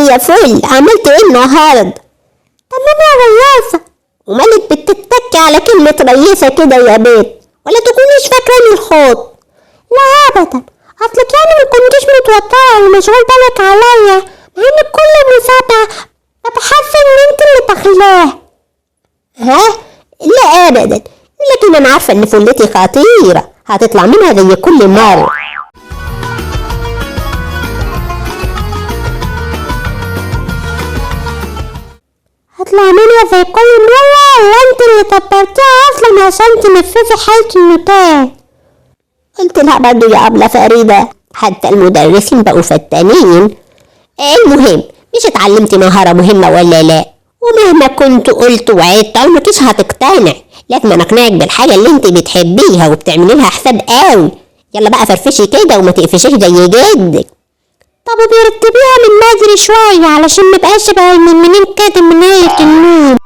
يا فل، عملت ايه النهارده؟ طب انا رياسه. ومالك بتتكي على كلمه رياسه كده يا بيت؟ ولا تكونيش فاكراني الخوط؟ لا ابدا، اصلك يعني ما كنتيش متوتره ومشغول بالك عليا، مع ان كل مسابقه بحس ان انت اللي داخلاه. ها؟ لا ابدا، لكن انا عارفه ان فلتي خطيره، هتطلع منها زي كل مره. هطلع منها زي كل مره، ولا انت اللي دبرتيها اصلا عشان تنفذي حاله النوتات؟ قلت لها برضو يا أبلة فريدة، حتى المدرسين بقوا فتانين. المهم، مش اتعلمتي مهارة مهمة ولا لا؟ ومهما كنت قلت وعدت مكيش هتقتنع، لازم اقنعك بالحاجة اللي انت بتحبيها وبتعملي لها حساب قوي. يلا بقى فرفشي كده وما تقفشيش زي جدك. طب وبيرتبيها من بدري شوية علشان مبقاش بقى من منين كده من نهاية النوم.